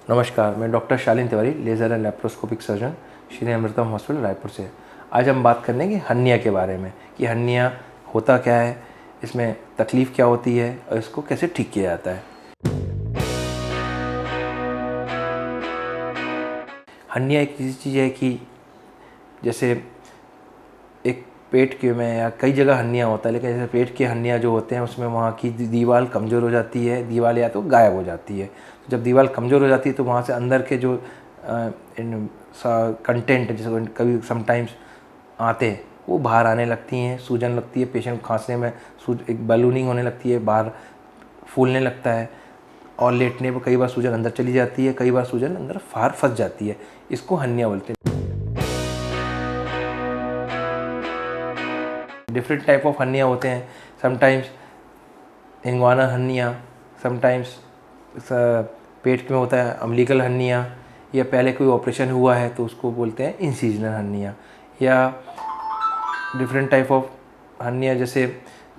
नमस्कार, मैं doctor Shaleen Tiwari, laser and laparoscopic surgeon, Shri Amritam hospital Raipur से। आज हम बात करेंगे हर्निया के बारे में कि हर्निया होता क्या है, इसमें तकलीफ़ क्या होती है और इसको कैसे ठीक किया जाता है। हर्निया एक ऐसी चीज़ है कि जैसे एक पेट के में या कई जगह हर्निया होता है, लेकिन जैसे पेट के हर्निया जो होते हैं उसमें वहाँ की दीवार कमज़ोर हो जाती है, दीवार या तो गायब हो जाती है। तो जब दीवार कमज़ोर हो जाती है तो वहाँ से अंदर के जो कंटेंट जैसे कभी समटाइम्स आते हैं वो बाहर आने लगती हैं, सूजन लगती है, पेशेंट खांसने में एक बलूनिंग होने लगती है, बाहर फूलने लगता है और लेटने पर कई बार सूजन अंदर चली जाती है, कई बार सूजन अंदर बाहर फंस जाती है। इसको हर्निया बोलते हैं। डिफरेंट टाइप ऑफ हर्निया होते हैं। समटाइम्स इंग्वाना हर्निया, समटाइम्स पेट में होता है अम्बिलिकल हर्निया, या पहले कोई ऑपरेशन हुआ है तो उसको बोलते हैं इंसिजनल हर्निया, या डिफरेंट टाइप ऑफ हर्निया जैसे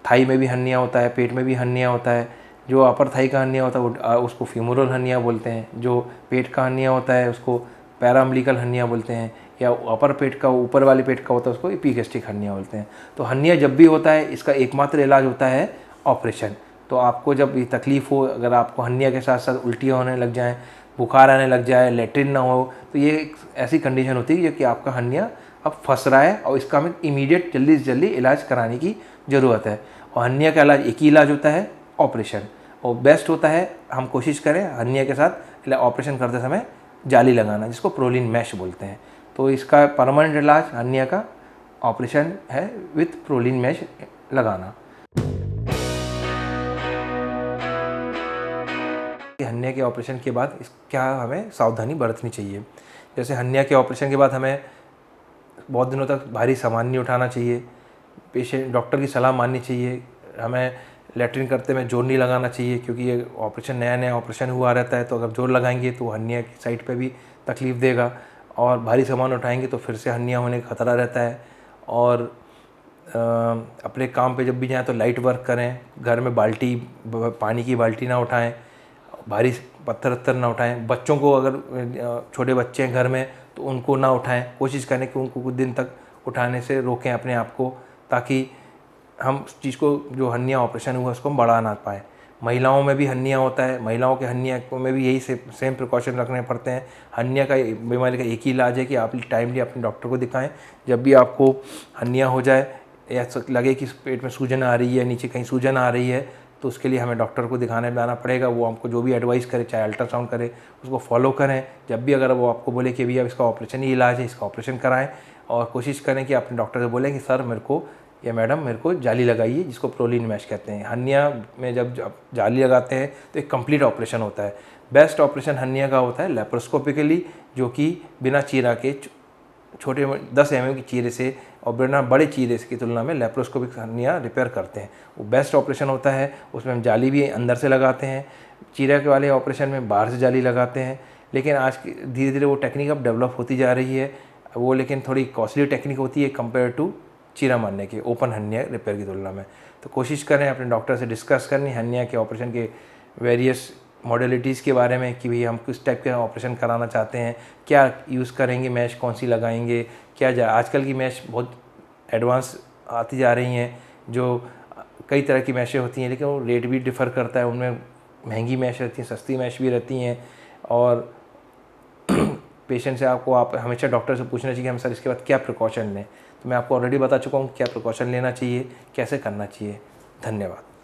थाई में भी हर्निया होता है, पेट में भी हर्निया होता है। जो अपर थाई का हर्निया होता है उसको फीमोरल हर्निया बोलते हैं। जो पेट का हर्निया होता है उसको पैरा अम्बिलिकल हर्निया बोलते हैं, या अपर पेट का ऊपर वाले पेट का होता है उसको एपिगैस्ट्रिक हर्निया बोलते हैं। तो हर्निया जब भी होता है इसका एकमात्र इलाज होता है ऑपरेशन। तो आपको जब ये तकलीफ़ हो, अगर आपको हर्निया के साथ साथ उल्टियाँ होने लग जाएँ, बुखार आने लग जाए, लेटरिन ना हो, तो ये एक ऐसी कंडीशन होती है जो कि आपका हर्निया अब फंस रहा है और इसका हमें इमीडिएट जल्दी से जल्दी इलाज कराने की ज़रूरत है। और हर्निया का इलाज एक ही इलाज होता है, ऑपरेशन। और बेस्ट होता है हम कोशिश करें हर्निया के साथ ऑपरेशन करते समय जाली लगाना, जिसको प्रोलिन मैश बोलते हैं। तो इसका परमानेंट इलाज हर्निया का ऑपरेशन है विथ प्रोलिन मैश लगाना। हर्निया के ऑपरेशन के बाद क्या हमें सावधानी बरतनी चाहिए। जैसे हर्निया के ऑपरेशन के बाद हमें बहुत दिनों तक भारी सामान नहीं उठाना चाहिए, पेशेंट डॉक्टर की सलाह माननी चाहिए, हमें लेटरिन करते में जोर नहीं लगाना चाहिए, क्योंकि ये ऑपरेशन नया ऑपरेशन हुआ रहता है। तो अगर जोर लगाएंगे तो हर्निया की साइड पे भी तकलीफ़ देगा, और भारी सामान उठाएंगे तो फिर से हर्निया होने का खतरा रहता है। और अपने काम पे जब भी जाएँ तो लाइट वर्क करें, घर में पानी की बाल्टी ना उठाएं, भारी पत्थर वत्थर ना उठाएं। बच्चों को अगर छोटे बच्चे हैं घर में तो उनको ना उठाएं, कोशिश करें कि उनको कुछ दिन तक उठाने से रोकें अपने आप को, ताकि हम उस चीज़ को जो हर्निया ऑपरेशन हुआ उसको हम बढ़ा ना पाएँ। महिलाओं में भी हर्निया होता है, महिलाओं के हर्निया में भी यही सेम प्रिकॉशन रखने पड़ते हैं। हर्निया का बीमारी का एक ही इलाज है कि आप टाइमली अपने डॉक्टर को दिखाएं। जब भी आपको हर्निया हो जाए या लगे कि पेट में सूजन आ रही है, नीचे कहीं सूजन आ रही है, तो उसके लिए हमें डॉक्टर को दिखाने जाना पड़ेगा। वो हमको जो भी एडवाइस करे, चाहे अल्ट्रासाउंड करे, उसको फॉलो करें। जब भी अगर वो आपको बोले कि भैया इसका ऑपरेशन ही इलाज है, इसका ऑपरेशन कराएं, और कोशिश करें कि अपने डॉक्टर से बोलें कि सर मेरे को या मैडम मेरे को जाली लगाइए, जिसको प्रोलिन मैश कहते हैं। हर्निया में जब जाली लगाते हैं तो एक कंप्लीट ऑपरेशन होता है। बेस्ट ऑपरेशन हर्निया का होता है लेप्रोस्कोपिकली, जो कि बिना चीरा के छोटे 10 mm की चीरे से और बिना बड़े चीरे की तुलना में लेप्रोस्कोपिक हर्निया रिपेयर करते हैं। वो बेस्ट ऑपरेशन होता है। उसमें हम जाली भी अंदर से लगाते हैं, चीरा के वाले ऑपरेशन में बाहर से जाली लगाते हैं। लेकिन आज धीरे धीरे वो टेक्निक अब डेवलप होती जा रही है, वो लेकिन थोड़ी कॉस्टली टेक्निक होती है कंपेयर टू चीरा मारने के ओपन हर्निया रिपेयर की तुलना में। तो कोशिश करें अपने डॉक्टर से डिस्कस करनी हर्निया के ऑपरेशन के वेरियस मॉडलिटीज़ के बारे में, कि भाई हम किस टाइप के ऑपरेशन कराना चाहते हैं, क्या यूज़ करेंगे, मैश कौन सी लगाएंगे, आजकल की मैश बहुत एडवांस आती जा रही हैं। जो कई तरह की मैशें होती हैं, लेकिन वो रेट भी डिफ़र करता है। उनमें महंगी मैश रहती हैं, सस्ती मैश भी रहती हैं। और पेशेंट से आप हमेशा डॉक्टर से पूछना चाहिए कि हम सर इसके बाद क्या प्रिकॉशन लें। तो मैं आपको ऑलरेडी बता चुका हूँ क्या प्रिकॉशन लेना चाहिए, कैसे करना चाहिए। धन्यवाद।